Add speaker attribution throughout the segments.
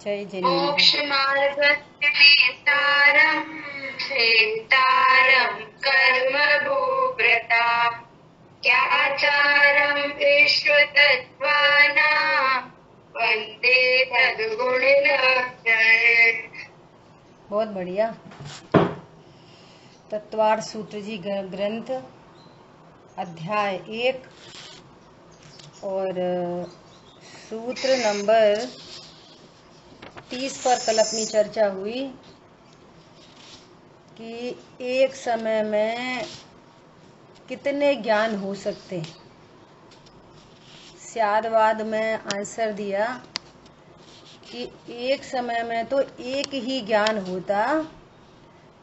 Speaker 1: जय जिनेन्द्र।
Speaker 2: मोक्षमार्गस्य नेतारं भेक्तारं कर्मभोव्रता त्याचारं विश्वतत्त्वानां वन्दे तद्गुणलक्षणे।
Speaker 1: बहुत बढ़िया। तत्वार्थ सूत्र जी ग्रंथ अध्याय 1 और सूत्र नंबर 30 पर कल अपनी चर्चा हुई कि एक समय में कितने ज्ञान हो सकते हैं। स्यादवाद में आंसर दिया कि एक समय में तो एक ही ज्ञान होता,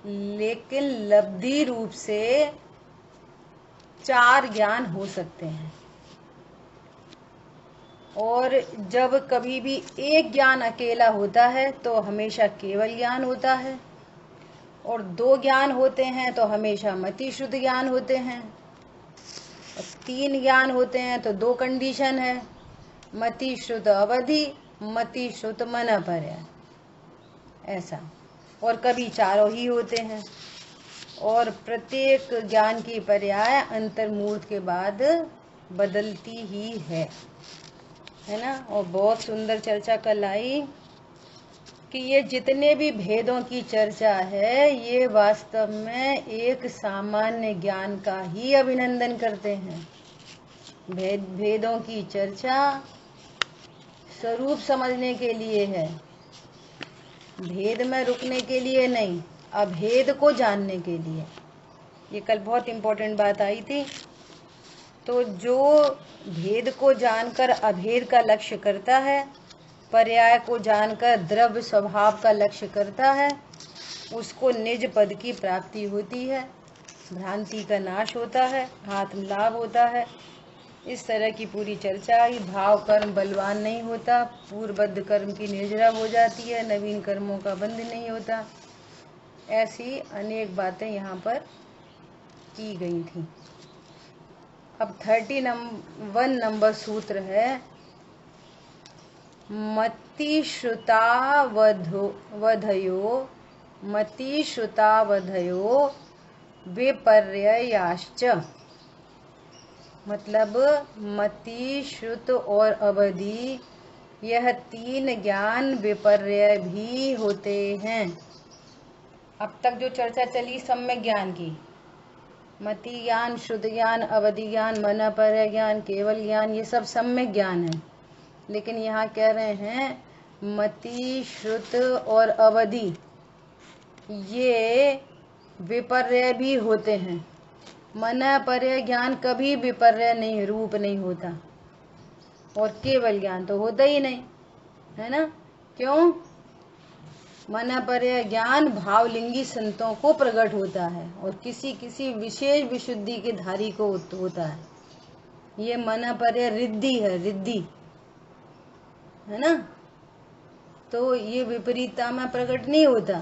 Speaker 1: लेकिन लब्धि रूप से 4 ज्ञान हो सकते हैं। और जब कभी भी एक ज्ञान अकेला होता है तो हमेशा केवल ज्ञान होता है, और 2 ज्ञान होते हैं तो हमेशा मति शुद्ध ज्ञान होते हैं, और 3 ज्ञान होते हैं तो 2 कंडीशन है, मति शुद्ध अवधि, मति शुद्ध मन पर ऐसा। और कभी चारों ही होते हैं, और प्रत्येक ज्ञान की पर्याय अंतर्मूर्त के बाद बदलती ही है ना। और बहुत सुंदर चर्चा कल आई कि ये जितने भी भेदों की चर्चा है ये वास्तव में एक सामान्य ज्ञान का ही अभिनंदन करते हैं। भेदों की चर्चा स्वरूप समझने के लिए है, भेद में रुकने के लिए नहीं, अभेद को जानने के लिए। ये कल बहुत इम्पोर्टेंट बात आई थी। तो जो भेद को जानकर अभेद का लक्ष्य करता है, पर्याय को जानकर द्रव्य स्वभाव का लक्ष्य करता है, उसको निज पद की प्राप्ति होती है, भ्रांति का नाश होता है, आत्म लाभ होता है। इस तरह की पूरी चर्चा आई। भाव कर्म बलवान नहीं होता, पूर्वबद्ध कर्म की निर्जरा हो जाती है, नवीन कर्मों का बंध नहीं होता। ऐसी अनेक बातें यहाँ पर की गई थी। अब 31 नंबर सूत्र है, मति श्रुतावधयो विपर्ययाश्च। मतलब मति, श्रुत और अवधि, यह 3 ज्ञान विपर्य भी होते हैं। अब तक जो चर्चा चली सम्यक ज्ञान की, मति ज्ञान, शुद्ध ज्ञान, अवधि ज्ञान, मन पर ज्ञान, केवल ज्ञान, ये सब सम्यक ज्ञान है। लेकिन यहाँ कह रहे हैं मति, श्रुत और अवधि ये विपर्य भी होते हैं। मन पर्य ज्ञान कभी विपर्य नहीं, रूप नहीं होता, और केवल ज्ञान तो होता ही नहीं है ना। क्यों? मन पर्य ज्ञान भावलिंगी संतों को प्रकट होता है और किसी किसी विशेष विशुद्धि के धारी को होता है। ये मन पर्य रिद्धि है, रिद्धि है ना। तो ये विपरीतता में प्रकट नहीं होता।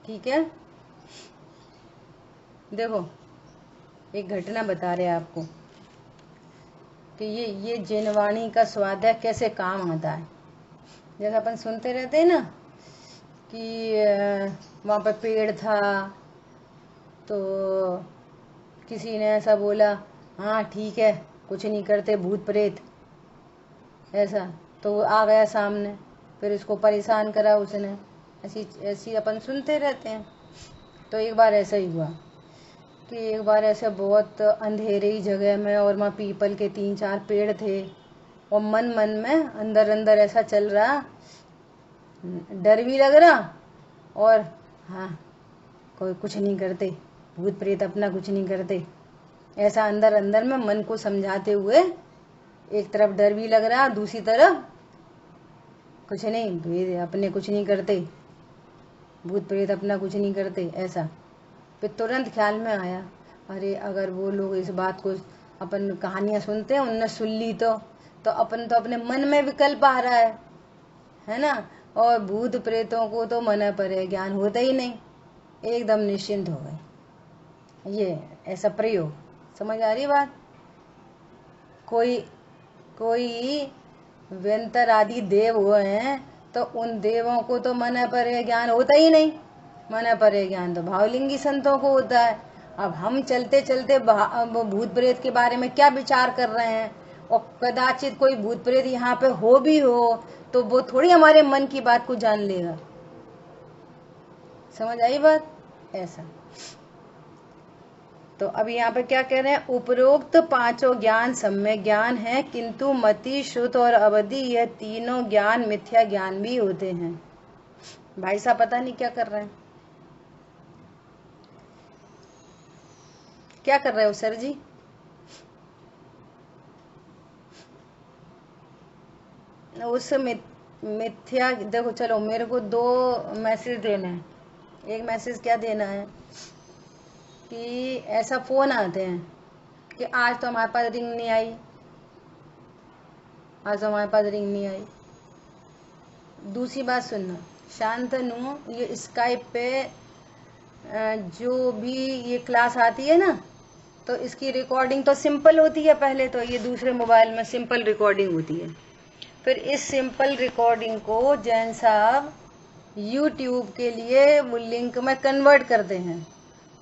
Speaker 1: ठीक है, देखो एक घटना बता रहे आपको कि ये जिनवाणी का स्वाद है कैसे काम आता है। जैसे अपन सुनते रहते हैं ना कि वहाँ पर पेड़ था तो किसी ने ऐसा बोला, हाँ ठीक है कुछ नहीं करते भूत प्रेत, ऐसा। तो वो आ गया सामने, फिर उसको परेशान करा उसने। ऐसी ऐसी अपन सुनते रहते हैं। तो एक बार ऐसा ही हुआ कि एक बार ऐसे बहुत अंधेरी जगह में, और वहाँ पीपल के 3-4 पेड़ थे, और मन मन में अंदर अंदर ऐसा चल रहा, डर भी लग रहा, और हाँ कोई कुछ नहीं करते, भूत प्रेत अपना कुछ नहीं करते, ऐसा अंदर अंदर में मन को समझाते हुए एक तरफ डर भी लग रहा, दूसरी तरफ कुछ नहीं, अपने कुछ नहीं करते, भूत प्रेत अपना कुछ नहीं करते, ऐसा। फिर तुरंत ख्याल में आया, अरे अगर वो लोग इस बात को, अपन कहानियां सुनते हैं, उनने सुन ली तो अपन तो अपने मन में विकल्प आ रहा है ना। और भूत प्रेतों को तो मन पर ज्ञान होता ही नहीं, एकदम निश्चिंत हो गए। ये ऐसा प्रयोग समझ आ रही बात। कोई व्यंतर आदि देव हुए हैं, तो उन देवों को तो मन पर ज्ञान होता ही नहीं। मन पर ज्ञान तो भावलिंगी संतों को होता है। अब हम चलते चलते भूत प्रेत के बारे में क्या विचार कर रहे हैं, और कदाचित कोई भूत प्रेत यहाँ पे हो भी हो तो वो थोड़ी हमारे मन की बात को जान लेगा। समझ आई बात? ऐसा। तो अब यहाँ पे क्या कह रहे हैं, उपरोक्त पांचों ज्ञान सम्यक ज्ञान है, किंतु मति, श्रुत और अवधि यह तीनों ज्ञान मिथ्या ज्ञान भी होते हैं। भाई साहब पता नहीं क्या कर रहे हैं, क्या कर रहे हो सर जी? उस मिथ्या, देखो चलो मेरे को 2 मैसेज देने हैं। एक मैसेज क्या देना है कि ऐसा फोन आते हैं कि आज तो हमारे पास रिंग नहीं आई, आज तो हमारे पास रिंग नहीं आई। दूसरी बात सुनना, शांतनु, ये स्काइप पे जो भी ये क्लास आती है ना, तो इसकी रिकॉर्डिंग तो सिंपल होती है। पहले तो ये दूसरे मोबाइल में सिंपल रिकॉर्डिंग होती है, फिर इस सिंपल रिकॉर्डिंग को जैन साहब यूट्यूब के लिए वो लिंक में कन्वर्ट करते हैं,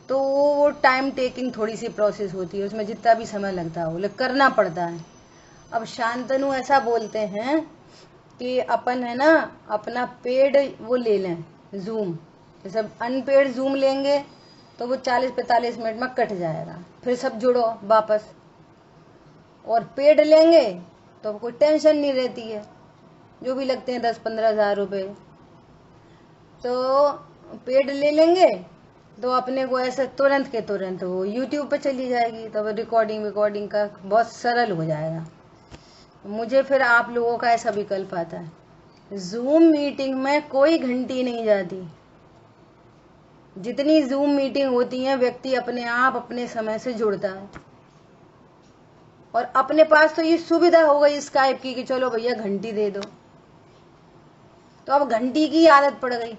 Speaker 1: तो वो टाइम टेकिंग थोड़ी सी प्रोसेस होती है, उसमें जितना भी समय लगता है वो करना पड़ता है। अब शांतनु ऐसा बोलते हैं कि अपन है ना अपना पेड वो ले लें जूम, जैसे अनपेड जूम लेंगे तो वो 40-45 मिनट में कट जाएगा, फिर सब जुड़ो वापस। और पेड लेंगे तो कोई टेंशन नहीं रहती है, जो भी लगते हैं 10-15 हज़ार रुपये। तो पेड ले लेंगे तो अपने को ऐसे तुरंत के तुरंत वो यूट्यूब पे चली जाएगी, तो रिकॉर्डिंग का बहुत सरल हो जाएगा। मुझे फिर आप लोगों का ऐसा विकल्प आता है, जूम मीटिंग में कोई घंटी नहीं जाती। जितनी जूम मीटिंग होती है व्यक्ति अपने आप अपने समय से जुड़ता है, और अपने पास तो ये सुविधा हो गई स्काइप की कि चलो भैया घंटी दे दो, तो अब घंटी की आदत पड़ गई।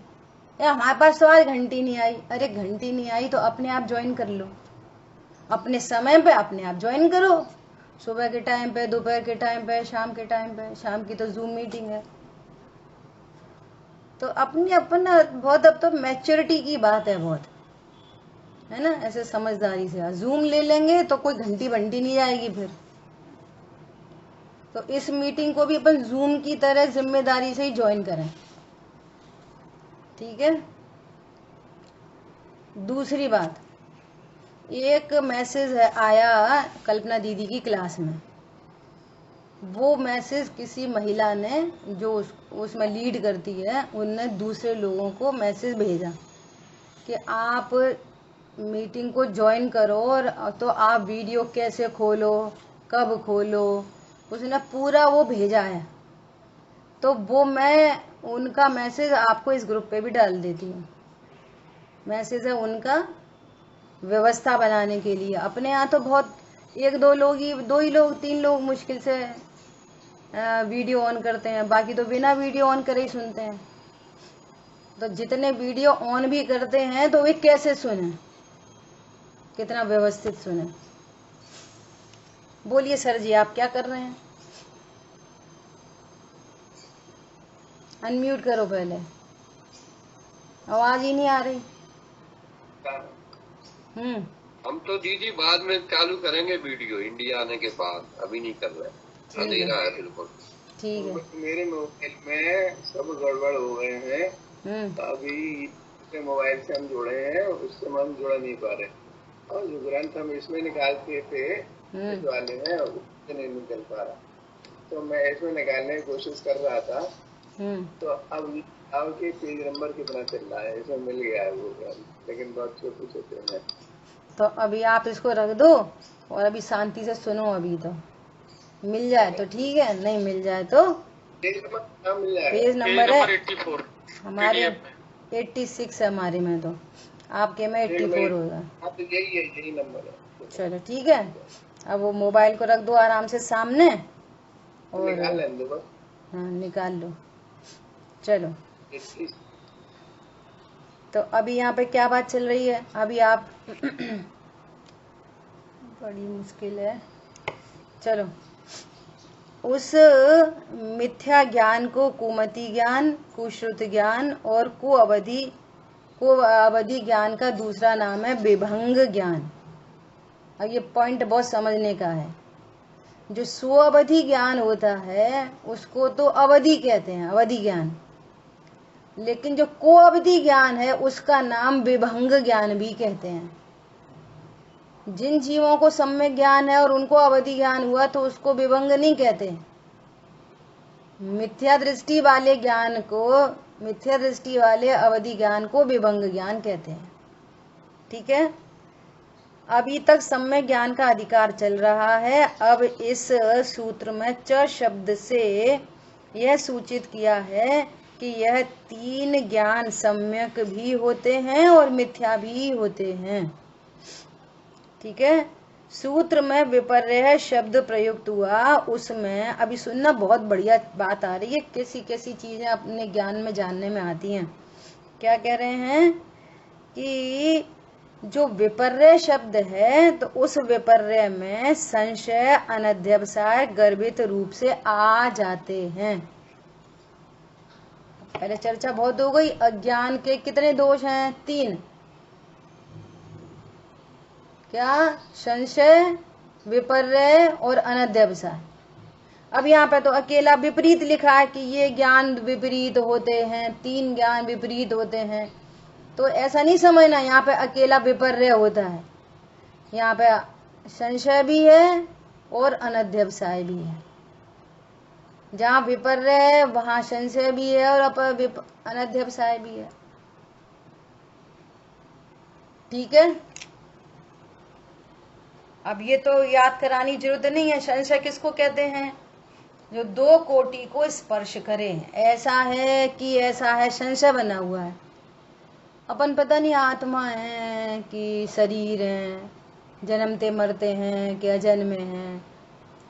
Speaker 1: या हमारे पास तो आज घंटी नहीं आई, अरे घंटी नहीं आई तो अपने आप ज्वाइन कर लो, अपने समय पे अपने आप ज्वाइन करो, सुबह के टाइम पे, दोपहर के टाइम पे, शाम के टाइम पे। शाम की तो जूम मीटिंग है। तो अपना बहुत, अब तो मैच्योरिटी की बात है बहुत, है ना, ऐसे समझदारी से जूम ले लेंगे तो कोई घंटी बंटी नहीं जाएगी फिर। तो इस मीटिंग को भी अपन जूम की तरह जिम्मेदारी से ही ज्वाइन करें, ठीक है। दूसरी बात, एक मैसेज है आया कल्पना दीदी की क्लास में, वो मैसेज किसी महिला ने जो उसमें लीड करती है, उनने दूसरे लोगों को मैसेज भेजा कि आप मीटिंग को ज्वाइन करो, और तो आप वीडियो कैसे खोलो, कब खोलो, उसने पूरा वो भेजा है। तो वो मैं उनका मैसेज आपको इस ग्रुप पे भी डाल देती हूँ। मैसेज है उनका व्यवस्था बनाने के लिए। अपने यहाँ तो बहुत 1-2 लोग ही, 2 ही लोग, 3 लोग मुश्किल से वीडियो ऑन करते हैं, बाकी तो बिना वीडियो ऑन करे ही सुनते हैं। तो जितने वीडियो ऑन भी करते हैं तो वे कैसे सुने, कितना व्यवस्थित सुने। बोलिए सर जी, आप क्या कर रहे हैं? अनम्यूट करो पहले, आवाज ही नहीं आ रही।
Speaker 3: हम तो दीदी बाद में चालू करेंगे वीडियो, इंडिया आने के बाद, अभी नहीं कर रहे, अंधेरा है बिल्कुल।
Speaker 1: ठीक है।
Speaker 4: मेरे मोबाइल में सब गड़बड़ हो गए हैं, तो अभी मोबाइल से हम जुड़े हैं, उससे हम जुड़ नहीं पा रहे, और जो ग्रंथ हम इसमें निकालते थे इस वाले में, उससे नहीं निकल पा रहा। तो मैं इसमें निकालने की कोशिश कर रहा था, तो अब के पेज नंबर कितना चल रहा है, इसमें मिल गया है वो ग्रंथ, लेकिन बहुत छोटे छोटे हैं।
Speaker 1: तो अभी आप इसको रख दो और अभी शांति से सुनो। अभी तो मिल जाए तो ठीक है, नहीं मिल जाए तो पेज नंबर है
Speaker 3: 84
Speaker 1: हमारे 86 है हमारे में, तो आपके में 84 होगा।
Speaker 4: यही नंबर है।
Speaker 1: चलो ठीक है, अब वो मोबाइल को रख दो आराम से सामने और
Speaker 4: निकाल लें बस।
Speaker 1: हाँ निकाल लो। चलो, तो अभी यहाँ पे क्या बात चल रही है, अभी आप बड़ी मुश्किल है। चलो, उस मिथ्या ज्ञान को कुमति ज्ञान, कुश्रुत ज्ञान और कुअवधि ज्ञान का दूसरा नाम है विभंग ज्ञान। अब ये पॉइंट बहुत समझने का है। जो सुअवधि ज्ञान होता है उसको तो अवधि कहते हैं, अवधि ज्ञान। लेकिन जो कुअवधि ज्ञान है उसका नाम विभंग ज्ञान भी कहते हैं। जिन जीवों को सम्यक ज्ञान है और उनको अवधि ज्ञान हुआ तो उसको विभंग नहीं कहते। मिथ्या दृष्टि वाले ज्ञान को, मिथ्या दृष्टि वाले अवधि ज्ञान को विभंग ज्ञान कहते हैं। ठीक है, अभी तक सम्यक ज्ञान का अधिकार चल रहा है। अब इस सूत्र में च शब्द से यह सूचित किया है कि यह तीन ज्ञान सम्यक भी होते हैं और मिथ्या भी होते हैं। ठीक है, सूत्र में विपर्य शब्द प्रयुक्त हुआ, उसमें अभी सुनना, बहुत बढ़िया बात आ रही है। कैसी कैसी चीजें अपने ज्ञान में जानने में आती हैं। क्या कह रहे हैं कि जो विपर्य शब्द है तो उस विपर्य में संशय, अनध्यवसाय गर्भित रूप से आ जाते हैं। पहले चर्चा बहुत हो गई। अज्ञान के कितने दोष हैं? 3। क्या? संशय, विपर्य और अनध्यवसाय। अब यहाँ पे तो अकेला विपरीत लिखा है कि ये ज्ञान विपरीत होते हैं, 3 ज्ञान विपरीत होते हैं। तो ऐसा नहीं समझना यहाँ पे अकेला विपर्य होता है। यहाँ पे संशय भी है और अनध्यवसाय भी है। जहाँ विपर्य है वहां संशय भी है और अनध्यवसाय भी है। ठीक है, अब ये तो याद करानी जरूरत नहीं है। संशय किसको कहते हैं? जो 2 कोटि को स्पर्श करे। ऐसा है कि ऐसा है, संशय बना हुआ है। अपन पता नहीं आत्मा है कि शरीर है, जन्मते मरते हैं कि अजन्मे हैं,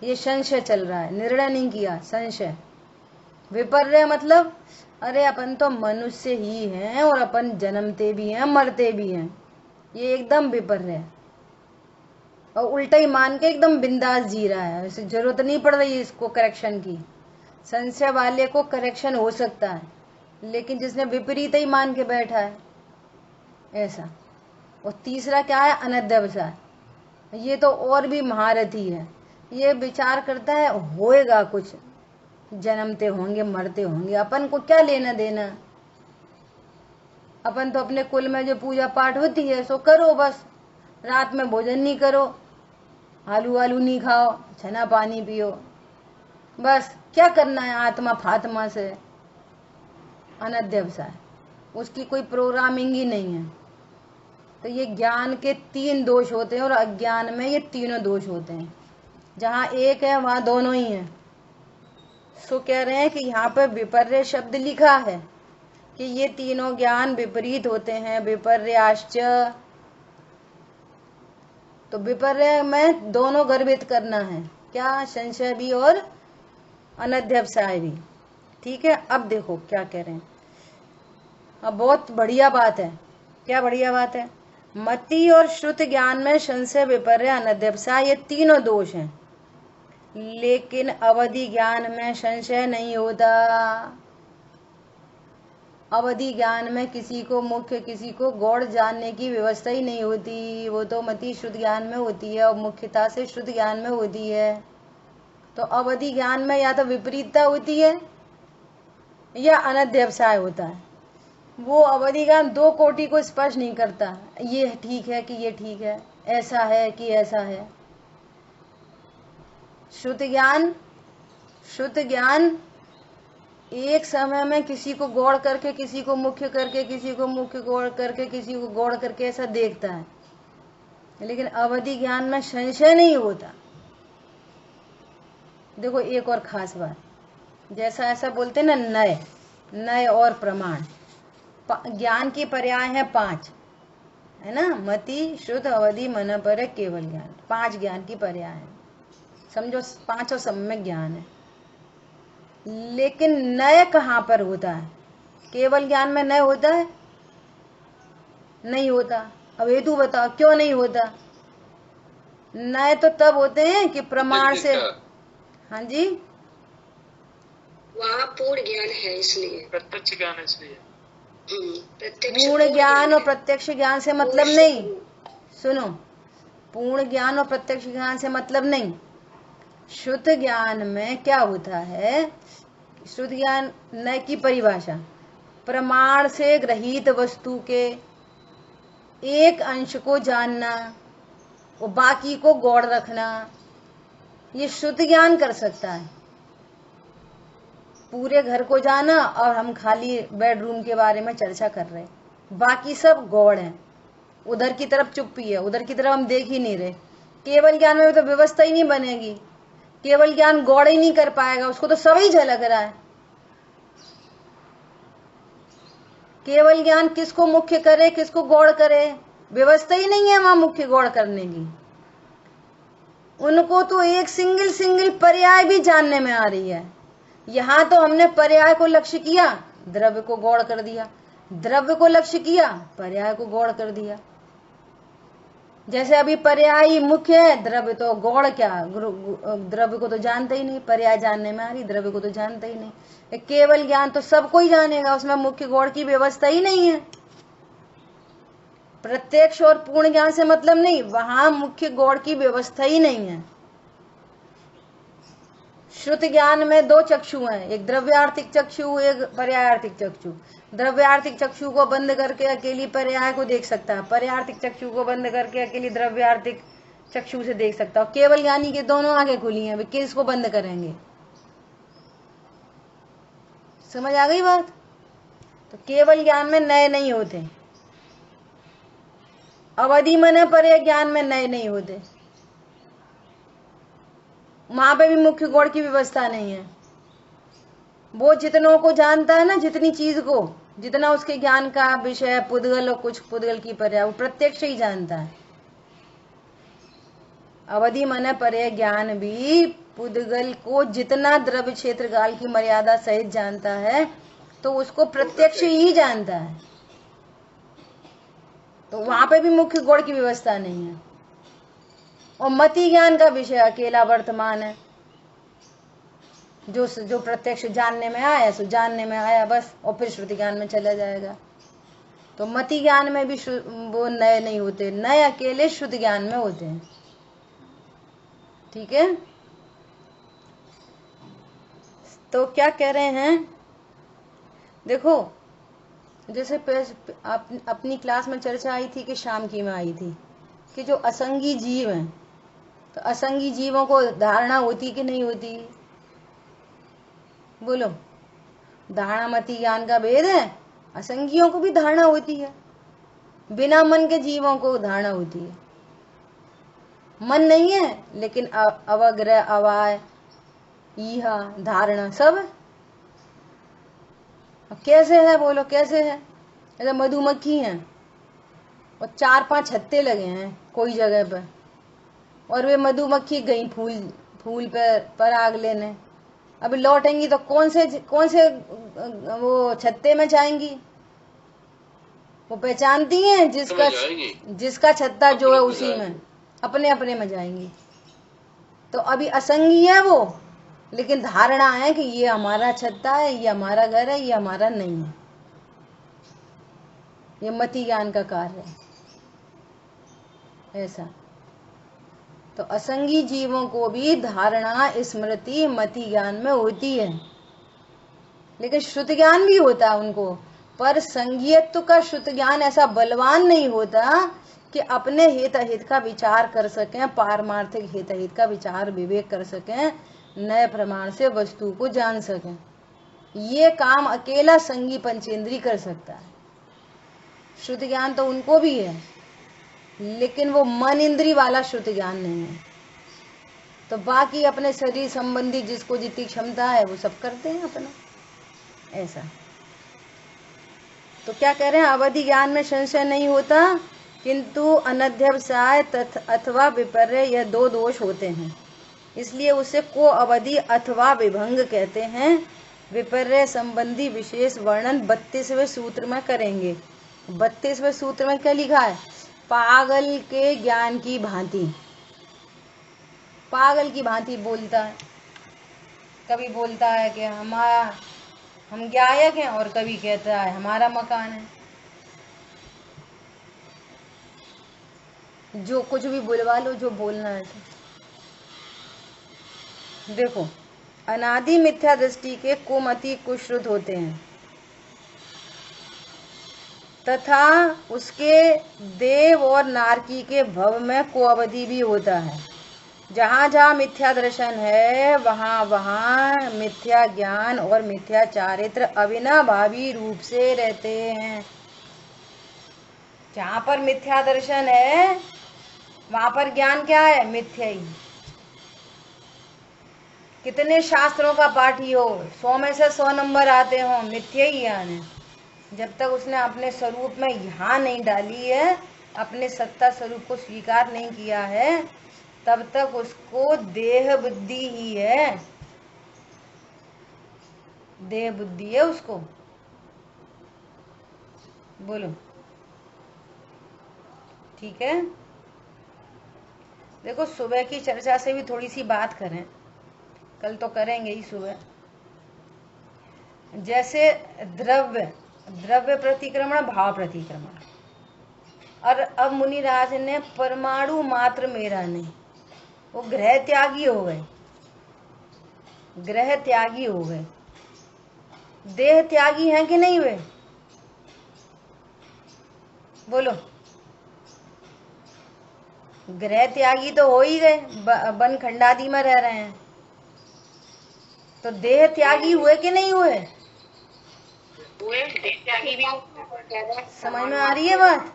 Speaker 1: ये संशय चल रहा है, निर्णय नहीं किया, संशय। विपर्य मतलब अरे अपन तो मनुष्य ही हैं और अपन जन्मते भी हैं, मरते भी हैं, ये एकदम विपर्य है। और उल्टा ही मान के एकदम बिंदास जी रहा है, इसे जरूरत नहीं पड़ रही इसको करेक्शन की। संशय वाले को करेक्शन हो सकता है, लेकिन जिसने विपरीत ही मान के बैठा है ऐसा। और तीसरा क्या है? अनध्यवसाय। ये तो और भी महारथी है। ये विचार करता है होएगा कुछ, जन्मते होंगे मरते होंगे, अपन को क्या लेना देना। अपन तो अपने कुल में जो पूजा पाठ होती है सो करो बस। रात में भोजन नहीं करो, आलू नहीं खाओ, छना पानी पियो, बस। क्या करना है आत्मा फात्मा से? अनध्यवसाय, उसकी कोई प्रोग्रामिंग ही नहीं है। तो ये ज्ञान के 3 दोष होते हैं और अज्ञान में ये तीनों दोष होते हैं। जहाँ एक है वहां दोनों ही हैं। सो कह रहे हैं कि यहाँ पर विपर्य शब्द लिखा है कि ये तीनों ज्ञान विपरीत होते हैं। विपर्याश्च, तो विपर्य में दोनों गर्भित करना है। क्या? संशय भी और अनध्यवसाय भी। ठीक है, अब देखो क्या कह रहे हैं। अब बहुत बढ़िया बात है। क्या बढ़िया बात है? मति और श्रुत ज्ञान में संशय, विपर्य, अनध्यवसाय ये तीनों दोष हैं। लेकिन अवधि ज्ञान में संशय नहीं होता। अवधि ज्ञान में किसी को मुख्य किसी को गौड़ जानने की व्यवस्था ही नहीं होती। वो तो मति शुद्ध ज्ञान में होती है और मुख्यता से शुद्ध ज्ञान में होती है। तो अवधि ज्ञान में या तो विपरीतता होती है या अनध्यवसाय होता है। वो अवधि ज्ञान 2 कोटि को स्पर्श नहीं करता, ये ठीक है कि ये ठीक है, ऐसा है कि ऐसा है। शुद्ध ज्ञान एक समय में किसी को गौड़ करके, किसी को मुख्य करके, किसी को मुख्य गौड़ करके, किसी को गौड़ करके ऐसा देखता है। लेकिन अवधि ज्ञान में संशय नहीं होता। देखो एक और खास बात, जैसा ऐसा बोलते हैं ना, नय और प्रमाण। ज्ञान की पर्याय है 5, है ना? मति, शुद्ध, अवधि, मन पर, केवल ज्ञान। 5 ज्ञान की पर्याय है। समझो 5 सम्यक ज्ञान है। लेकिन नय कहाँ पर होता है? केवल ज्ञान में नय होता है? नहीं होता। अब हेतु बताओ क्यों नहीं होता? नय तो तब होते हैं कि प्रमाण से। हाँ जी,
Speaker 5: वहाँ पूर्ण ज्ञान है इसलिए,
Speaker 6: प्रत्यक्ष ज्ञान है इसलिए।
Speaker 5: प्रत्यक्ष
Speaker 1: पूर्ण ज्ञान और प्रत्यक्ष ज्ञान से मतलब नहीं, सुनो, पूर्ण ज्ञान और प्रत्यक्ष ज्ञान से मतलब नहीं। शुद्ध ज्ञान में क्या होता है, शुद्ध ज्ञान न की परिभाषा प्रमाण से ग्रहित वस्तु के एक अंश को जानना और बाकी को गौड़ रखना, ये शुद्ध ज्ञान कर सकता है। पूरे घर को जाना और हम खाली बेडरूम के बारे में चर्चा कर रहे, बाकी सब गौड़ है, उधर की तरफ चुप्पी है, उधर की तरफ हम देख ही नहीं रहे। केवल ज्ञान में तो व्यवस्था ही नहीं बनेगी, केवल ज्ञान गौड़ ही नहीं कर पाएगा, उसको तो सभी झलक रहा है। केवल ज्ञान किसको मुख्य करे, किसको गौड़ करे, व्यवस्था ही नहीं है वहां मुख्य गौड़ करने की। उनको तो एक सिंगल पर्याय भी जानने में आ रही है। यहाँ तो हमने पर्याय को लक्ष्य किया, द्रव्य को गौड़ कर दिया, द्रव्य को लक्ष्य किया, पर्याय को गौड़ कर दिया। जैसे अभी पर्याय मुख्य है, द्रव्य तो गौड़ क्या, द्रव्य को तो जानता ही नहीं, पर्याय जानने में आ रही, द्रव्य को तो जानता ही नहीं। केवल ज्ञान तो सबको ही जानेगा, उसमें मुख्य गौड़ की व्यवस्था ही नहीं है। प्रत्यक्ष और पूर्ण ज्ञान से मतलब नहीं, वहां मुख्य गौड़ की व्यवस्था ही नहीं है। श्रुत ज्ञान में दो चक्षु हैं, एक द्रव्यार्थिक चक्षु, एक पर्यायार्थिक चक्षु। द्रव्यार्थिक चक्षु को बंद करके अकेली पर्याय को देख सकता है, पर्यायार्थिक चक्षु को बंद करके अकेली द्रव्यार्थिक चक्षु से देख सकता है। केवल ज्ञानी के दोनों आंखें खुली हैं, वे किसको बंद करेंगे? समझ आ गई बात? तो केवल ज्ञान में नए नहीं होते, अवधि मन पर ज्ञान में नए नहीं होते, वहां पे भी मुख्य गौड़ की व्यवस्था नहीं है। वो जितनों को जानता है ना, जितनी चीज को, जितना उसके ज्ञान का विषय पुद्गल और कुछ पुद्गल की पर्याय, वो प्रत्यक्ष ही जानता है। अवधि मन पर्याय ज्ञान भी पुद्गल को जितना द्रव्य क्षेत्र काल की मर्यादा सहित जानता है, तो उसको प्रत्यक्ष ही जानता है। तो वहां पे भी मुख्य गौड़ की व्यवस्था नहीं है। और मति ज्ञान का विषय अकेला वर्तमान है, जो प्रत्यक्ष जानने में आया सो जानने में आया बस, और फिर श्रुति ज्ञान में चला जाएगा। तो मति ज्ञान में भी वो नए नहीं होते, नए अकेले शुद्ध ज्ञान में होते हैं। ठीक है, तो क्या कह रहे हैं, देखो जैसे अपनी क्लास में चर्चा आई थी कि शाम की में आई थी कि जो असंगी जीव हैं, तो असंगी जीवों को धारणा होती कि नहीं होती? बोलो, धारणा मति ज्ञान का भेद है। असंगियों को भी धारणा होती है, बिना मन के जीवों को धारणा होती है। मन नहीं है लेकिन अवग्रह, अवाय, ईहा, धारणा सब है। कैसे है बोलो, कैसे है? जैसे मधुमक्खी हैं और 4-5 छत्ते लगे हैं कोई जगह पर, और वे मधुमक्खी गई फूल पर पराग लेने। अभी लौटेंगी तो कौन से वो छत्ते में जाएंगी? वो पहचानती हैं जिसका छत्ता जो है उसी में, अपने अपने में जाएंगी। तो अभी असंगी है वो, लेकिन धारणा है कि ये हमारा छत्ता है, ये हमारा घर है, ये हमारा नहीं है। ये मति ज्ञान का कार्य है ऐसा। तो असंगी जीवों को भी धारणा, स्मृति, मति ज्ञान में होती है, लेकिन शुद्ध ज्ञान भी होता है उनको। पर संज्ञत्व का शुद्ध ज्ञान ऐसा बलवान नहीं होता कि अपने हित अहित का विचार कर सकें, पारमार्थिक हित अहित का विचार विवेक कर सकें, नए प्रमाण से वस्तु को जान सकें। ये काम अकेला संगी पंचेंद्री कर सकता है। शुद्ध ज्ञान तो उनको भी है, लेकिन वो मन इंद्री वाला शुद्ध ज्ञान नहीं है। तो बाकी अपने शरीर संबंधी जिसको जितनी क्षमता है वो सब करते हैं अपना ऐसा। तो क्या कह रहे हैं, अवधि ज्ञान में संशय नहीं होता, किंतु अनध्यवसाय अथवा विपर्य यह 2 दोष होते हैं, इसलिए उसे को अवधि अथवा विभंग कहते हैं। विपर्य संबंधी विशेष वर्णन 32वें सूत्र में करेंगे। 32वें सूत्र में क्या लिखा है? पागल के ज्ञान की भांति, पागल की भांति बोलता है। कभी बोलता है कि हम गायक हैं, और कभी कहता है हमारा मकान है। जो कुछ भी बुलवा लो, जो बोलना है। देखो, अनादि मिथ्या दृष्टि के कुमति कुश्रुत होते हैं, तथा उसके देव और नारकी के भव में कुअवधि भी होता है। जहाँ जहाँ मिथ्या दर्शन है, वहाँ वहाँ मिथ्या ज्ञान और मिथ्या चारित्र अविनाभावी रूप से रहते हैं। जहाँ पर मिथ्या दर्शन है, वहाँ पर ज्ञान क्या है? मिथ्या ही। कितने शास्त्रों का पाठी हो, 100 में से 100 नंबर आते हो, मिथ्या ही ज्ञान है। जब तक उसने अपने स्वरूप में यहाँ नहीं डाली है, अपने सत्ता स्वरूप को स्वीकार नहीं किया है, तब तक उसको देह बुद्धि ही है। देह बुद्धि है उसको। बोलो, ठीक है। देखो, सुबह की चर्चा से भी थोड़ी सी बात करें, कल तो करेंगे ही सुबह। जैसे द्रव्य प्रतिक्रमण, भाव प्रतिक्रमण, और अब मुनिराज ने परमाणु मात्र मेरा नहीं, वो ग्रह त्यागी हो गए, ग्रह त्यागी हो गए। देह त्यागी हैं कि नहीं वे? बोलो, ग्रह त्यागी तो हो ही गए, वन खंडादि में रह रहे हैं, तो देह त्यागी हुए कि नहीं हुए? समझ में आ रही है बात?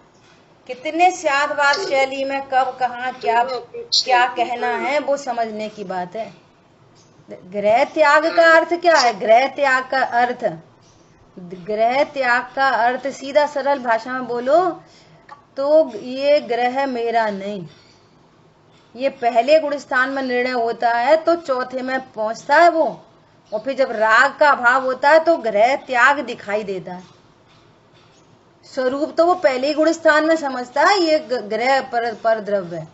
Speaker 1: कितने स्यादवाद शैली में कब कहाँ क्या कहना है, वो समझने की बात है। ग्रह त्याग का अर्थ क्या है? ग्रह त्याग का अर्थ, ग्रह त्याग का अर्थ सीधा सरल भाषा में बोलो तो ये ग्रह मेरा नहीं, ये पहले गुण स्थान में निर्णय होता है तो चौथे में पहुंचता है वो, और फिर जब राग का अभाव होता है तो ग्रह त्याग दिखाई देता है। स्वरूप तो वो पहले ही गुण स्थान में समझता है, ये ग्रह पर द्रव्य है,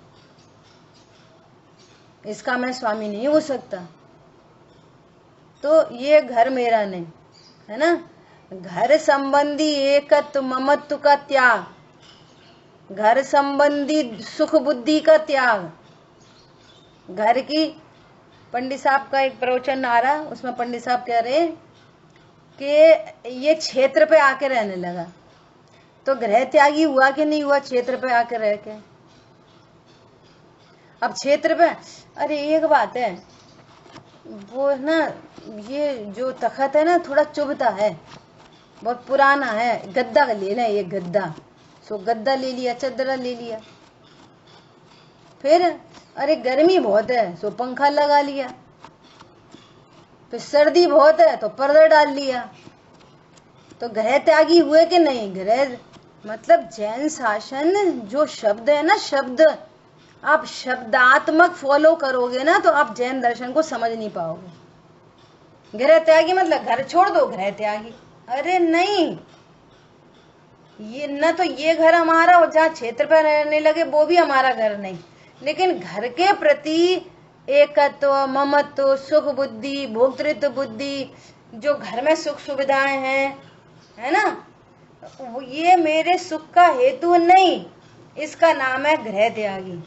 Speaker 1: इसका मैं स्वामी नहीं हो सकता। तो ये घर मेरा नहीं है ना। घर संबंधी एकत्व ममत्व का त्याग, घर संबंधी सुख बुद्धि का त्याग। घर की, पंडित साहब का एक प्रवचन आ रहा, उसमें पंडित साहब कह रहे कि ये क्षेत्र पे आके रहने लगा, तो ग्रह त्यागी हुआ कि नहीं हुआ क्षेत्र पे आके रह के? अब क्षेत्र पे, अरे एक बात है, वो ना ये जो तखत है ना थोड़ा चुभता है, बहुत पुराना है, गद्दा ले लें, ये गद्दा, सो गद्दा ले लिया, चदरा ले लिया। फिर अरे गर्मी बहुत है, सो पंखा लगा लिया। फिर सर्दी बहुत है तो पर्दा डाल लिया। तो ग्रह त्यागी हुए कि नहीं? ग्रह मतलब जैन शासन जो शब्द है ना, शब्द आप शब्दात्मक फॉलो करोगे ना तो आप जैन दर्शन को समझ नहीं पाओगे। ग्रह त्यागी मतलब घर छोड़ दो, ग्रह त्यागी। अरे नहीं, ये न तो ये घर हमारा, और जहाँ क्षेत्र पर रहने लगे वो भी हमारा घर नहीं, लेकिन घर के प्रति एकत्व ममत्व सुख बुद्धि भोक्तृत्व बुद्धि, जो घर में सुख सुविधाएं हैं, है ना, ये मेरे सुख का हेतु नहीं, इसका नाम है ग्रह त्यागी।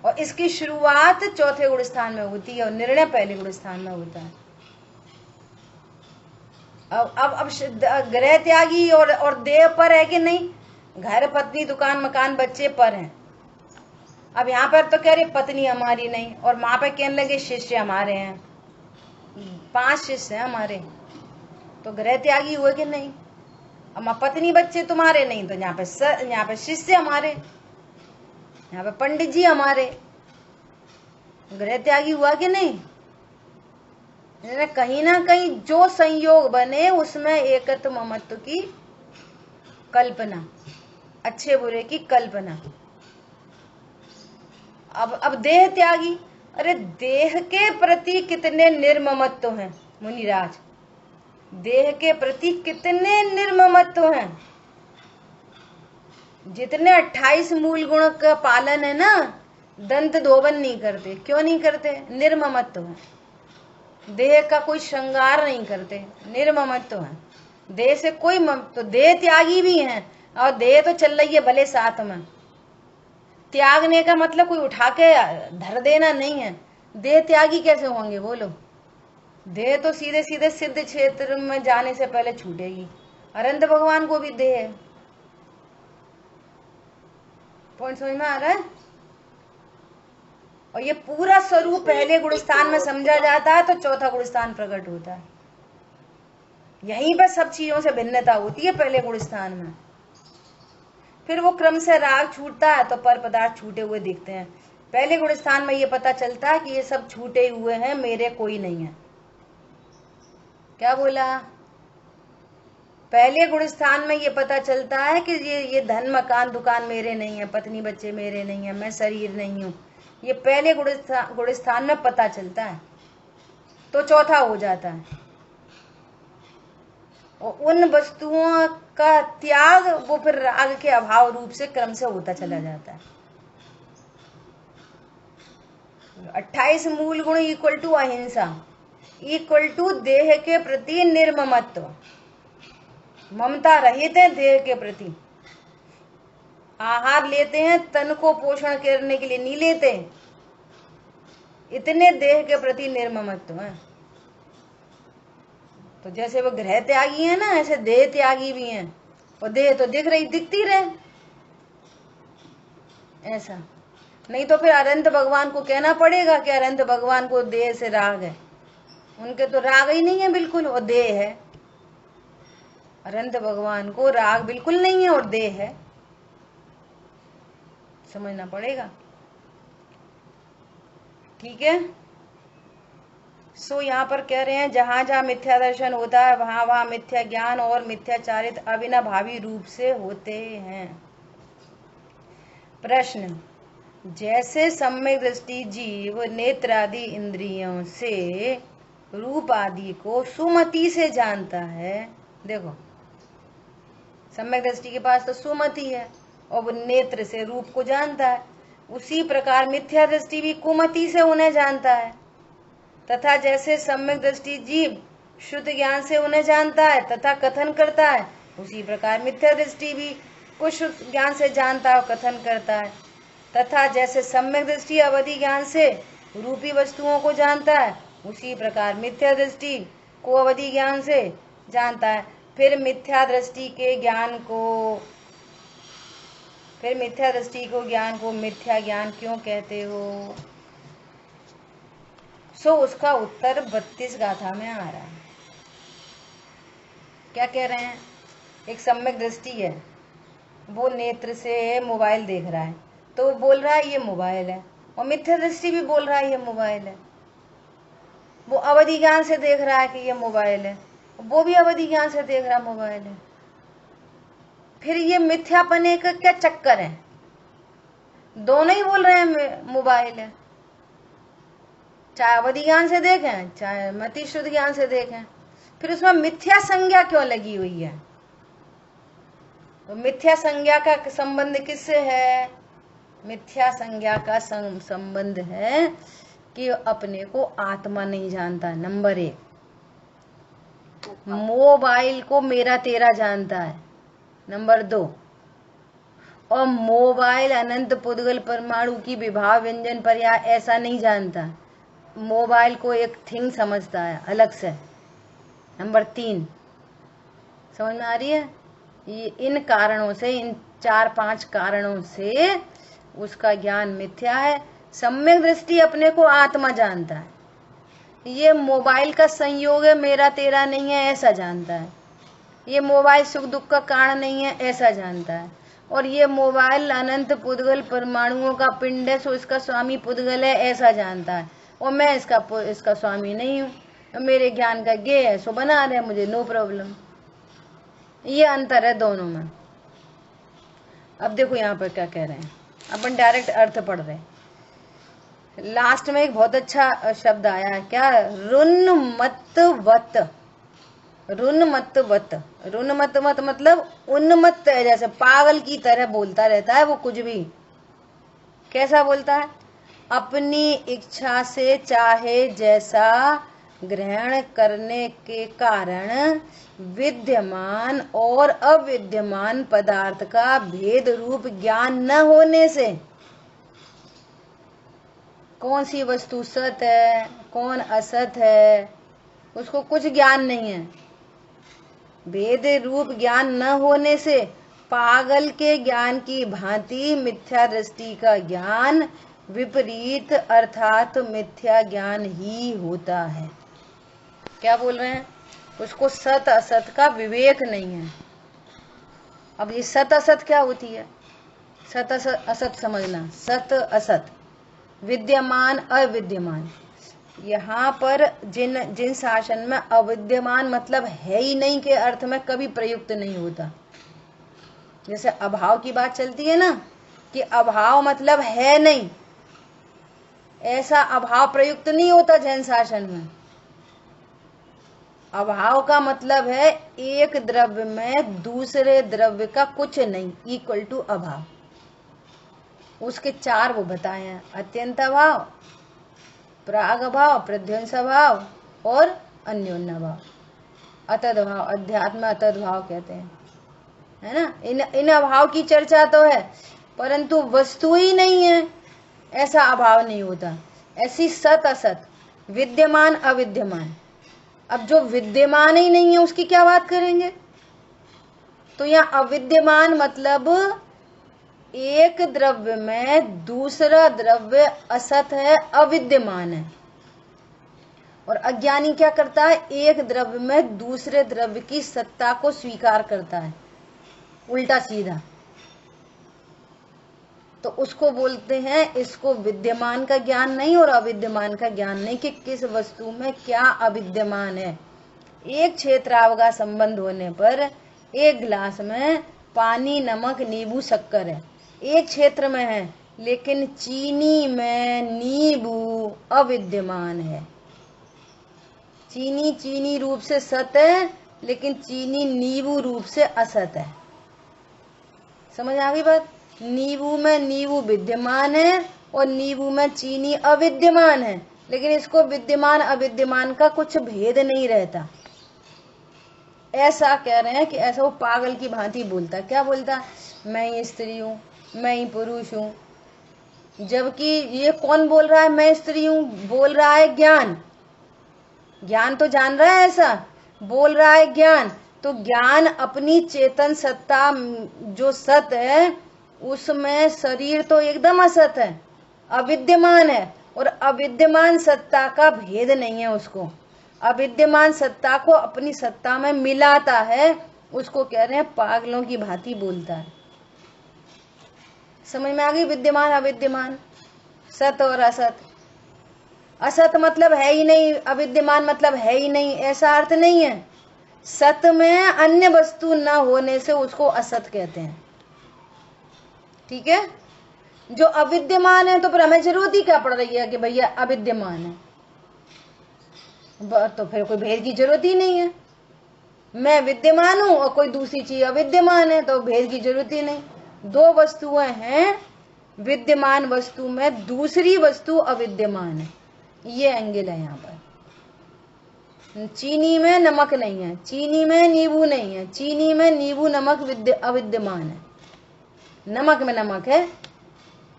Speaker 1: और इसकी शुरुआत चौथे गुण स्थान में होती है और निर्णय पहले गुण स्थान में होता है। अब ग्रह त्यागी और देह पर है कि नहीं? घर पत्नी दुकान मकान बच्चे पर हैं। अब यहाँ पर तो कह रहे पत्नी हमारी नहीं, और वहां पे कहने लगे शिष्य हमारे हैं, 5 शिष्य हैं हमारे, तो ग्रह त्यागी हुए कि नहीं? अब पत्नी बच्चे तुम्हारे नहीं, तो यहाँ पे शिष्य हमारे, यहाँ पे पंडित जी हमारे, ग्रह त्यागी हुआ कि नहीं? कहीं ना कहीं जो संयोग बने उसमें एकत्व ममत्व की कल्पना, अच्छे बुरे की कल्पना। अब देह त्यागी, अरे देह के प्रति कितने निर्ममत्व हैं मुनिराज, देह के प्रति कितने निर्ममत्व हैं। जितने 28 मूल गुण का पालन है ना, दंत धोबन नहीं करते। क्यों नहीं करते? निर्ममत्व है। देह का कोई श्रृंगार नहीं करते, निर्ममत्व है। देह से कोई तो देह त्यागी भी हैं, और देह तो चल रही है भले साथ में। त्यागने का मतलब कोई उठा के धर देना नहीं है। देह त्यागी कैसे होंगे बोलो? देह तो सीधे सीधे सिद्ध क्षेत्र में जाने से पहले छूटेगी। अनंत भगवान को भी देह है। पॉइंट समझ में आ रहा है? और ये पूरा स्वरूप पहले गुणस्थान में समझा जाता है तो चौथा गुणस्थान प्रकट होता है। यहीं पर सब चीजों से भिन्नता होती है पहले गुणस्थान में। फिर वो क्रम से राग छूटता है तो पर पदार्थ छूटे हुए दिखते हैं। पहले गुणस्थान में ये पता चलता है कि ये सब छूटे हुए हैं, मेरे कोई नहीं है। क्या बोला? पहले गुणस्थान में ये पता चलता है कि ये धन मकान दुकान मेरे नहीं है, पत्नी बच्चे मेरे नहीं है, मैं शरीर नहीं हूं। ये पहले गुणस्थान में पता चलता है तो चौथा हो जाता है। और उन वस्तुओं का त्याग वो फिर राग के अभाव रूप से क्रम से होता चला जाता है। 28 मूल गुण इक्वल टू अहिंसा इक्वल टू देह के प्रति निर्ममत्व, ममता रहित है देह के प्रति। आहार लेते हैं तन को पोषण करने के लिए नहीं लेते, इतने देह के प्रति निर्ममत्व है। तो जैसे वो ग्रह त्यागी है ना, ऐसे देह त्यागी भी हैं। और देह तो दिखती रहे ऐसा। नहीं तो फिर अनंत भगवान को कहना पड़ेगा कि अनंत भगवान को देह से राग है। उनके तो राग ही नहीं है बिल्कुल, और देह है। अनंत भगवान को राग बिल्कुल नहीं है और देह है, समझना पड़ेगा। ठीक है। सो यहाँ पर कह रहे हैं जहां जहां मिथ्या दर्शन होता है वहां वहां मिथ्या ज्ञान और मिथ्याचारित अविनाभावी रूप से होते हैं। प्रश्न, जैसे सम्यक दृष्टि जीव नेत्र आदि इंद्रियों से रूप आदि को सुमति से जानता है। देखो, सम्यक दृष्टि के पास तो सुमति है और वो नेत्र से रूप को जानता है। उसी प्रकार मिथ्या दृष्टि भी कुमति से उन्हें जानता है। तथा जैसे सम्यक दृष्टि जीव शुद्ध ज्ञान से उन्हें जानता है तथा कथन करता है, उसी प्रकार मिथ्या दृष्टि भी कुछ ज्ञान से जानता है और कथन करता है। तथा जैसे सम्यक दृष्टि अवधि ज्ञान से रूपी वस्तुओं को जानता है, उसी प्रकार मिथ्या दृष्टि को अवधि ज्ञान से जानता है। फिर मिथ्या दृष्टि को ज्ञान को मिथ्या ज्ञान क्यों कहते हो? सो उसका उत्तर 32 गाथा में आ रहा है। क्या कह रहे हैं? एक सम्यक दृष्टि है, वो नेत्र से मोबाइल देख रहा है तो वो बोल रहा है ये मोबाइल है, और मिथ्या दृष्टि भी बोल रहा है ये मोबाइल है। वो अवधि ज्ञान से देख रहा है कि ये मोबाइल है, वो भी अवधि ज्ञान से देख रहा मोबाइल है। फिर ये मिथ्यापने का क्या चक्कर है? दोनों ही बोल रहे हैं मोबाइल है, चाहे अवधि ज्ञान से देखें चाहे मति शुद्ध ज्ञान से देखें। फिर उसमें मिथ्या संज्ञा क्यों लगी हुई है? तो मिथ्या संज्ञा का संबंध किससे है? मिथ्या संज्ञा का संबंध है कि अपने को आत्मा नहीं जानता। नंबर 1, मोबाइल को मेरा तेरा जानता है। नंबर 2, और मोबाइल अनंत पुद्गल परमाणु की विभाव व्यंजन पर्याय ऐसा नहीं जानता। मोबाइल को एक थिंग समझता है अलग से। नंबर 3, समझ में आ रही है? ये इन कारणों से, इन 4-5 कारणों से उसका ज्ञान मिथ्या है। सम्यक दृष्टि अपने को आत्मा जानता है, ये मोबाइल का संयोग है, मेरा तेरा नहीं है ऐसा जानता है। ये मोबाइल सुख दुख का कारण नहीं है ऐसा जानता है। और ये मोबाइल अनंत पुद्गल परमाणुओं का पिंड है, सो इसका स्वामी पुद्गल है ऐसा जानता है। और मैं इसका स्वामी नहीं हूँ, मेरे ज्ञान का गे है सो बना रहे मुझे, नो प्रॉब्लम। ये अंतर है दोनों में। अब देखो यहाँ पर क्या कह रहे हैं, अपन डायरेक्ट अर्थ पढ़ रहे हैं। लास्ट में एक बहुत अच्छा शब्द आया है, क्या? रुन्मत्तवत। रुन्मत्तवत, रुन्मत्तवत मतलब उन्मत्त है, जैसे पागल की तरह बोलता रहता है वो कुछ भी। कैसा बोलता है? अपनी इच्छा से चाहे जैसा ग्रहण करने के कारण विद्यमान और अविद्यमान पदार्थ का भेद रूप ज्ञान न होने से कौन सी वस्तु सत है कौन असत है उसको कुछ ज्ञान नहीं है। भेद रूप ज्ञान न होने से पागल के ज्ञान की भांति मिथ्या दृष्टि का ज्ञान विपरीत अर्थात मिथ्या ज्ञान ही होता है। क्या बोल रहे हैं? उसको सत असत का विवेक नहीं है। अब ये सत असत क्या होती है? सत असत समझना, सत असत, विद्यमान अविद्यमान। यहाँ पर जिन शासन में अविद्यमान मतलब है ही नहीं के अर्थ में कभी प्रयुक्त नहीं होता। जैसे अभाव की बात चलती है ना कि अभाव मतलब है नहीं, ऐसा अभाव प्रयुक्त नहीं होता जैन शासन में। अभाव का मतलब है एक द्रव्य में दूसरे द्रव्य का कुछ नहीं, इक्वल टू अभाव। उसके चार वो बताए हैं, अत्यंत अभाव, प्राग अभाव, प्रध्वंस अभाव और अन्योन्य भाव। अतद भाव, अध्यात्म अतद भाव कहते हैं, है ना। इन अभाव की चर्चा तो है परंतु वस्तु ही नहीं है, ऐसा अभाव नहीं होता। ऐसी सत असत, विद्यमान अविद्यमान। अब जो विद्यमान ही नहीं है उसकी क्या बात करेंगे? तो यहाँ अविद्यमान मतलब एक द्रव्य में दूसरा द्रव्य असत है, अविद्यमान है। और अज्ञानी क्या करता है? एक द्रव्य में दूसरे द्रव्य की सत्ता को स्वीकार करता है, उल्टा सीधा। तो उसको बोलते हैं, इसको विद्यमान का ज्ञान नहीं और अविद्यमान का ज्ञान नहीं कि किस वस्तु में क्या अविद्यमान है। एक क्षेत्राव का संबंध होने पर एक गिलास में पानी, नमक, नींबू, शक्कर है, एक क्षेत्र में है, लेकिन चीनी में नींबू अविद्यमान है। चीनी चीनी रूप से सत है लेकिन चीनी नींबू रूप से असत है। समझ आ गई बात? नींबू में नींबू विद्यमान है और नींबू में चीनी अविद्यमान है, लेकिन इसको विद्यमान अविद्यमान का कुछ भेद नहीं रहता। ऐसा कह रहे हैं कि ऐसा वो पागल की भांति बोलता। क्या बोलता? मैं ही स्त्री हूँ, मैं ही पुरुष हूँ। जबकि ये कौन बोल रहा है मैं स्त्री हूँ? बोल रहा है ज्ञान। ज्ञान तो जान रहा है, ऐसा बोल रहा है ज्ञान। तो ज्ञान अपनी चेतन सत्ता जो सत है उसमें शरीर तो एकदम असत है, अविद्यमान है। और अविद्यमान सत्ता का भेद नहीं है उसको, अविद्यमान सत्ता को अपनी सत्ता में मिलाता है, उसको कह रहे हैं पागलों की भांति बोलता है। समझ में आ गई? विद्यमान अविद्यमान, सत और असत। असत मतलब है ही नहीं, अविद्यमान मतलब है ही नहीं, ऐसा अर्थ नहीं है। सत में अन्य वस्तु न होने से उसको असत कहते हैं। ठीक है? जो अविद्यमान है तो फिर हमें जरूरत ही क्या पड़ रही है कि भैया अविद्यमान है, तो फिर कोई भेद की जरूरत ही नहीं है। मैं विद्यमान हूं और कोई दूसरी चीज अविद्यमान है तो भेद की जरूरत ही नहीं। दो वस्तुएं हैं, विद्यमान वस्तु में दूसरी वस्तु अविद्यमान है, ये एंगल है यहाँ पर। चीनी में नमक नहीं है, चीनी में नींबू नहीं है, चीनी में नींबू नमक अविद्यमान है, नमक में नमक है,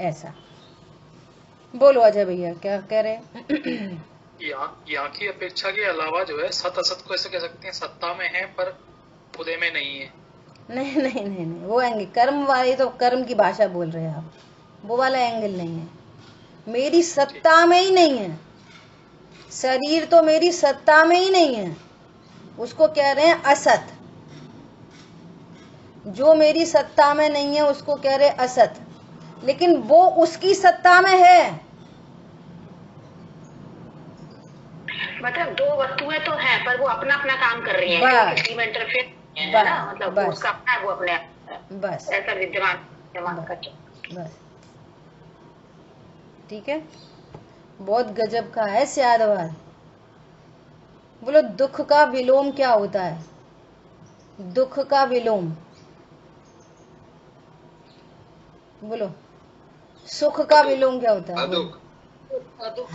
Speaker 1: ऐसा। बोलो अजय भैया क्या कह रहे?
Speaker 6: यहाँ की अपेक्षा के अलावा जो है सत असत को ऐसे कह सकते हैं, सत्ता में है पर खुदे में नहीं है।
Speaker 1: नहीं नहीं नहीं नहीं, वो एंगल कर्म वाली, तो कर्म की भाषा बोल रहे हैं आप, वो वाला एंगल नहीं है। मेरी सत्ता में ही नहीं है, शरीर तो मेरी सत्ता में ही नहीं है, उसको कह रहे हैं असत। जो मेरी सत्ता में नहीं है उसको कह रहे असत, लेकिन वो उसकी सत्ता में है।
Speaker 5: मतलब दो वस्तुएं तो हैं पर वो अपना अपना काम कर रही हैं, किसी में इंटरफेयर है ना, मतलब वो उसका अपना है, वो अपने
Speaker 1: बस
Speaker 5: ऐसा विद्यमान का।
Speaker 1: बस ठीक है, बहुत गजब का है स्यादवार। बोलो दुख का विलोम क्या होता है? दुख का विलोम बोलो। सुख का विलोम क्या होता है?
Speaker 3: अदुख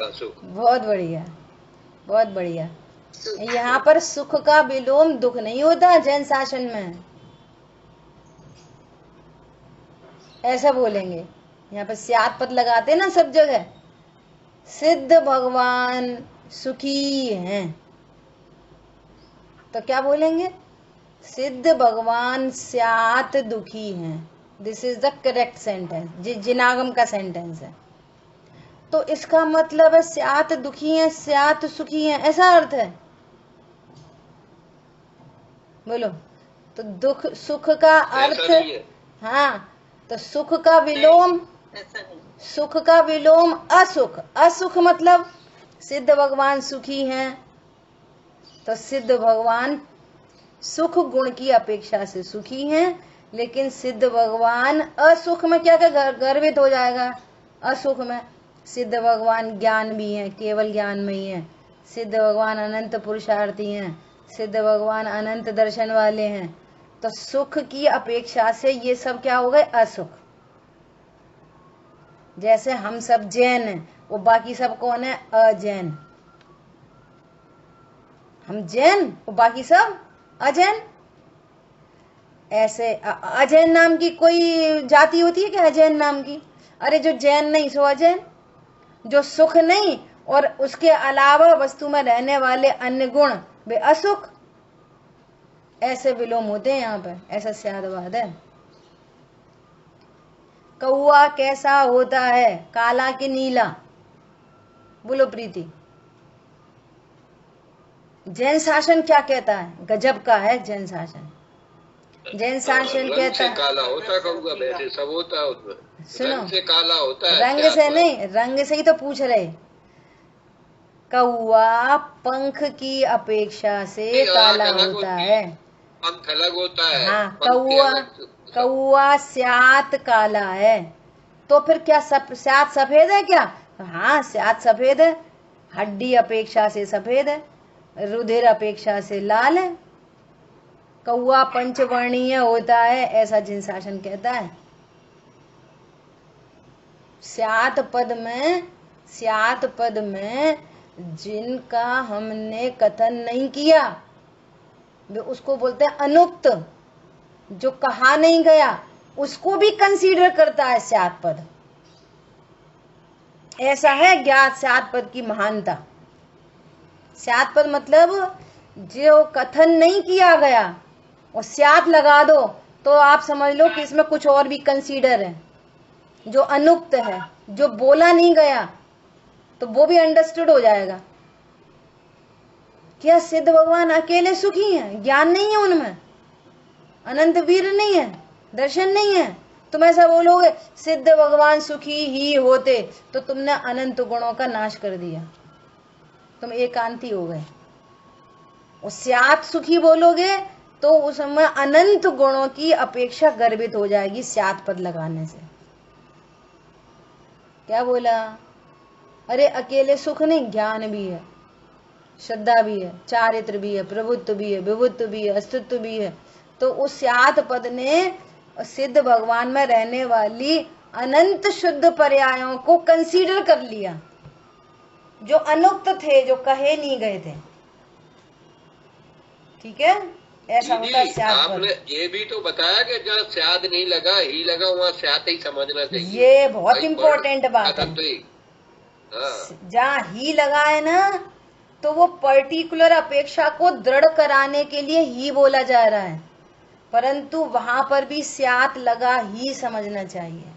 Speaker 3: असुख।
Speaker 1: बहुत बढ़िया, बहुत बढ़िया। यहाँ पर सुख का विलोम दुख नहीं होता जैन शासन में, ऐसा बोलेंगे। यहाँ पर स्यात् पद लगाते ना सब जगह, सिद्ध भगवान सुखी हैं, तो क्या बोलेंगे? सिद्ध भगवान स्यात् दुखी हैं। This is the correct sentence, जिनागम का सेंटेंस है। तो इसका मतलब है स्यात् दुखी हैं, स्यात् सुखी हैं, ऐसा अर्थ है। बोलो तो दुख सुख का अर्थ, हाँ, तो सुख का विलोम, सुख का विलोम असुख। असुख मतलब सिद्ध भगवान सुखी हैं, तो सिद्ध भगवान सुख गुण की अपेक्षा से सुखी हैं, लेकिन सिद्ध भगवान असुख में क्या क्या गर्वित हो जाएगा? असुख में सिद्ध भगवान ज्ञान भी हैं, केवल ज्ञान में ही है। सिद्ध भगवान अनंत पुरुषार्थी हैं, सिद्ध भगवान अनंत दर्शन वाले हैं। तो सुख की अपेक्षा से ये सब क्या हो गए? असुख। जैसे हम सब जैन हैं, वो बाकी सब कौन है? अजैन। हम जैन, वो बाकी सब अजैन। ऐसे अजैन नाम की कोई जाति होती है क्या? अजैन नाम की? अरे जो जैन नहीं सो अजैन। जो सुख नहीं और उसके अलावा वस्तु में रहने वाले अन्य गुण वे असुख। ऐसे विलोम होते हैं यहाँ पर, ऐसा स्यादवाद है। कौआ कैसा होता है? काला कि नीला? बोलो प्रीति। जैन शासन क्या कहता है? गजब का है जैन शासन। जैन शासन कहता है
Speaker 3: काला होता है कौआ, वैसे सब होता है उसमें।
Speaker 1: सुनो,
Speaker 3: रंग से काला होता है,
Speaker 1: रंग से नहीं, रंग से ही तो पूछ रहे। कौआ पंख की अपेक्षा से काला होता है।
Speaker 3: पंख अलग होता है।
Speaker 1: हाँ, कौआ स्यात् काला है, तो फिर क्या स्यात् सफेद है क्या? हाँ, स्यात् सफेद है, हड्डी अपेक्षा से सफेद है, रुधिर अपेक्षा से लाल है। कौआ पंचवर्णीय होता है, ऐसा जिन शासन कहता है। स्यात् पद में जिनका हमने कथन नहीं किया वे उसको बोलते हैं अनुक्त। जो कहा नहीं गया उसको भी कंसीडर करता है स्यात् पद। ऐसा है ज्ञात स्यात् पद की महानता। स्यात् पद मतलब जो कथन नहीं किया गया और स्यात् लगा दो तो आप समझ लो कि इसमें कुछ और भी कंसीडर है। जो अनुक्त है, जो बोला नहीं गया, तो वो भी अंडरस्टूड हो जाएगा। क्या सिद्ध भगवान अकेले सुखी हैं? ज्ञान नहीं है उनमें, अनंत वीर नहीं है, दर्शन नहीं है। तुम ऐसा बोलोगे सिद्ध भगवान सुखी ही होते तो तुमने अनंत गुणों का नाश कर दिया, तुम एकांती हो गए। और स्यात् सुखी बोलोगे तो उसमें अनंत गुणों की अपेक्षा गर्वित हो जाएगी स्यात् पद लगाने से। क्या बोला? अरे अकेले सुख नहीं, ज्ञान भी है, श्रद्धा भी है, चारित्र भी है, प्रभुत्व भी है, विभुत्व भी है, अस्तित्व भी है। तो उस स्यात् पद ने सिद्ध भगवान में रहने वाली अनंत शुद्ध पर्यायों को कंसीडर कर लिया, जो अनुक्त थे, जो कहे नहीं गए थे। ठीक है, ऐसा होता है स्यात् पद।
Speaker 3: आपने ये भी तो बताया कि जहाँ स्याद नहीं लगा ही लगा वहाँ स्यात् ही समझना चाहिए।
Speaker 1: ये बहुत इम्पोर्टेंट बात है।
Speaker 3: हाँ।
Speaker 1: जहाँ ही लगा है ना, तो वो पर्टिकुलर अपेक्षा को दृढ़ कराने के लिए ही बोला जा रहा है, परंतु वहां पर भी स्यात् लगा ही समझना चाहिए।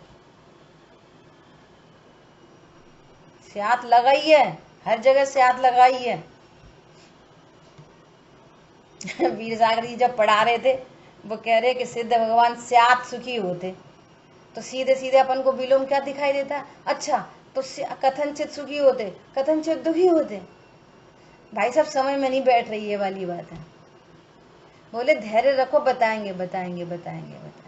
Speaker 1: स्यात् लगा ही है, हर जगह स्यात् लगा ही है। वीर सागर जी जब पढ़ा रहे थे वो कह रहे कि सिद्ध भगवान स्यात् सुखी होते, तो सीधे सीधे अपन को विलोम क्या दिखाई देता है? अच्छा, तो कथनचित सुखी होते, कथनचित दुखी होते। भाई साहब समझ में नहीं बैठ रही ये वाली बात है। बोले धैर्य रखो, बताएंगे बताएंगे बताएंगे बताएंगे।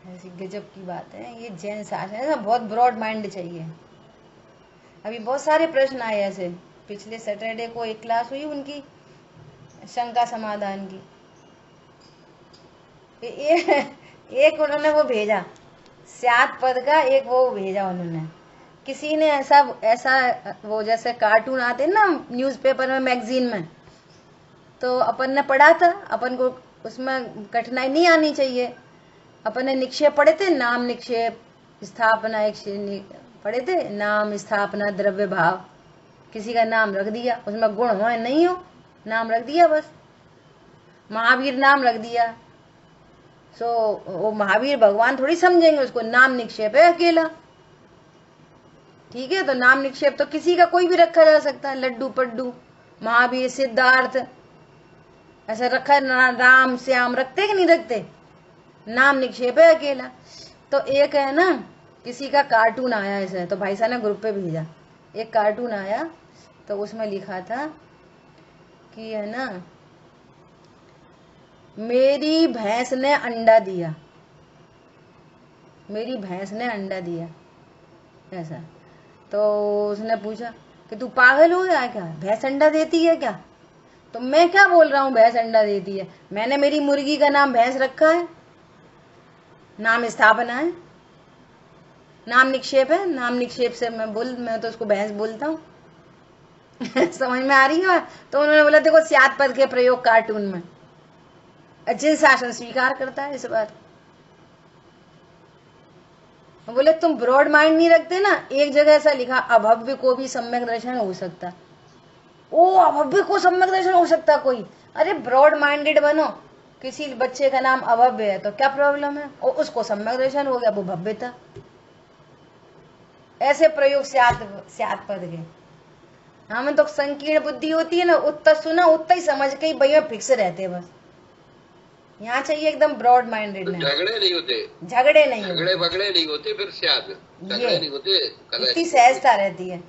Speaker 1: ऐसी गजब की बात है ये जैन शासन है ना, बहुत ब्रॉड माइंड चाहिए। अभी बहुत सारे प्रश्न आए ऐसे। पिछले सैटरडे को एक क्लास हुई उनकी शंका समाधान की। एक उन्होंने वो भेजा स्यात पद का, एक वो भेजा उन्होंने। किसी ने ऐसा ऐसा वो जैसे कार्टून आते ना न्यूज़पेपर में, मैगजीन में, तो अपन ने पढ़ा था, अपन को उसमें कठिनाई नहीं आनी चाहिए। अपन ने निक्षेप पढ़े थे, नाम निक्षेप स्थापना, एक पढ़े थे, नाम स्थापना द्रव्य भाव। किसी का नाम रख दिया, उसमें गुण हो नहीं हो, नाम रख दिया बस। महावीर नाम रख दिया, सो वो महावीर भगवान थोड़ी समझेंगे उसको, नाम निक्षेप है अकेला। ठीक है, तो नाम निक्षेप तो किसी का कोई भी रखा जा सकता है, लड्डू पड्डू, महावीर, सिद्धार्थ, ऐसा रखा है। राम श्याम रखते कि नहीं रखते, नाम निक्षेप है अकेला। तो एक है ना, किसी का कार्टून आया ऐसे, तो भाई साहब ने ग्रुप पे भेजा, एक कार्टून आया, तो उसमें लिखा था कि है ना, मेरी भैंस ने अंडा दिया, मेरी भैंस ने अंडा दिया, ऐसा। तो उसने पूछा कि तू पागल हो गया क्या, भैंस अंडा देती है क्या? तो मैं क्या बोल रहा हूँ भैंस अंडा देती है, मैंने मेरी मुर्गी का नाम भैंस रखा है, नाम स्थापना है, नाम निक्षेप है, नाम निक्षेप से मैं तो उसको भैंस बोलता हूँ। समझ में आ रही है? तो उन्होंने बोला देखो स्यात पद के प्रयोग कार्टून में, जिन शासन स्वीकार करता है इस बार। बोले तुम ब्रॉड माइंड नहीं रखते ना, एक जगह ऐसा लिखा अभव्य को भी सम्यक दर्शन हो सकता। ओ अभव्य को सम्यक दर्शन हो सकता कोई, अरे ब्रॉड माइंडेड बनो। किसी बच्चे का नाम अभव्य है तो क्या प्रॉब्लम है, और उसको सम्यक दर्शन हो गया, वो भव्य था। ऐसे प्रयोग स्यात पद के। हमें तो संकीर्ण बुद्धि होती है ना, उतना सुना उतना ही समझ के भैया फिक्स रहते बस। यहाँ चाहिए एकदम ब्रॉड माइंडेड।
Speaker 3: तो झगड़े नहीं होते,
Speaker 1: झगड़े नहीं
Speaker 3: झगड़े बगड़े नहीं होते, फिर शायद झगड़े नहीं होते,
Speaker 1: इतनी सहजता रहती है।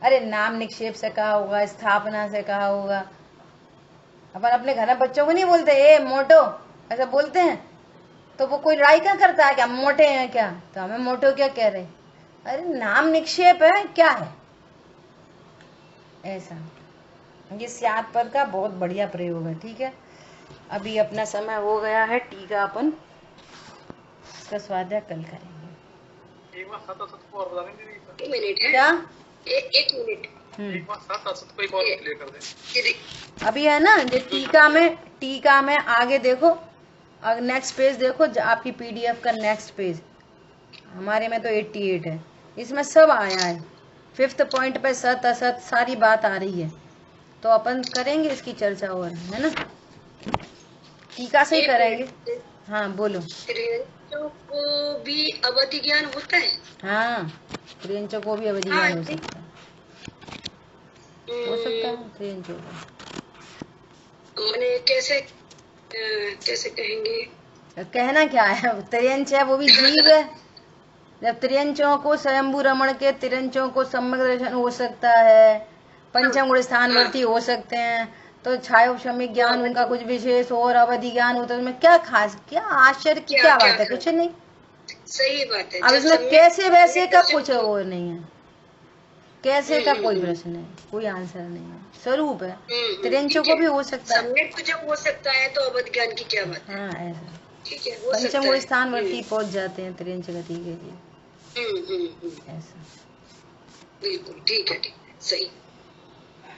Speaker 1: अरे नाम निक्षेप से कहा होगा, स्थापना से कहा होगा। अपन अपने घर में बच्चों को नहीं बोलते ए मोटो, ऐसा बोलते हैं, तो वो कोई लड़ाई क्या करता है, क्या मोटे हैं क्या, तो हमें मोटो क्या कह रहे। अरे नाम निक्षेप है, क्या है ऐसा। ये स्यात पद का बहुत बढ़िया प्रयोग है। ठीक है, अभी अपना समय हो गया है, टीका अपन इसका स्वाध्याय कल करेंगे।
Speaker 6: एक बार साथ को और बता देंगे।
Speaker 5: 2 मिनट है
Speaker 1: क्या,
Speaker 5: 1 मिनट।
Speaker 6: एक बार साथ को एक और क्लियर कर दे।
Speaker 1: अभी है ना जो टीका में आगे देखो, अगर नेक्स्ट पेज देखो, आपकी पीडीएफ का नेक्स्ट पेज, हमारे में तो 88 है, इसमें सब आया है। 5th पॉइंट पे सत असत सारी बात आ रही है, तो अपन करेंगे इसकी चर्चा और, है ना, टीका से ही करेंगे। हाँ बोलो।
Speaker 5: त्रियंचों को भी अवधि ज्ञान होता है?
Speaker 1: हाँ, त्रियंचों को भी अवधि ज्ञान हो सकता है, त्रियंचों को।
Speaker 5: मैंने कैसे कहेंगे,
Speaker 1: कहना क्या है, त्रियंच है वो भी जीव है। जब त्रियंचों को स्वयंभू रमण के त्रियंचों को सम्यक दर्शन हो सकता है, पंचम गुण स्थानवर्ती हो सकते हैं, तो छायोपशमिक ज्ञान उनका कुछ विशेष और अवधि ज्ञान होता है, उसमें क्या खास, क्या आश्चर्य की क्या बात है, कुछ नहीं।
Speaker 5: सही बात है।
Speaker 1: अब इसमें कैसे वैसे का कुछ वो नहीं है, कैसे का कोई प्रश्न है, कोई आंसर नहीं है, स्वरूप है। त्रियंचों को भी हो सकता है,
Speaker 5: सम्यक को जब हो सकता है तो अवधि ज्ञान की क्या बात है।
Speaker 1: हाँ ऐसा,
Speaker 5: ठीक है, हो
Speaker 1: पंचम गुण स्थानवर्ती पहुंच जाते हैं त्रियंच गति के लिए, ऐसा।
Speaker 5: बिल्कुल ठीक है, सही।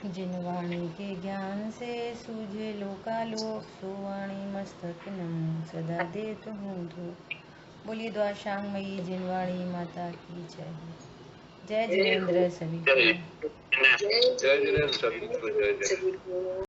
Speaker 1: जिन वाणी के ज्ञान से सूझे लोकालोक, सो वाणी मस्तक नम सदा देत हूँ धूप। बोलिए द्वाशांगमयी जिनवाणी माता की जय। जय जिनेन्द्र सभी को।
Speaker 3: जय जिनेन्द्र सभी को।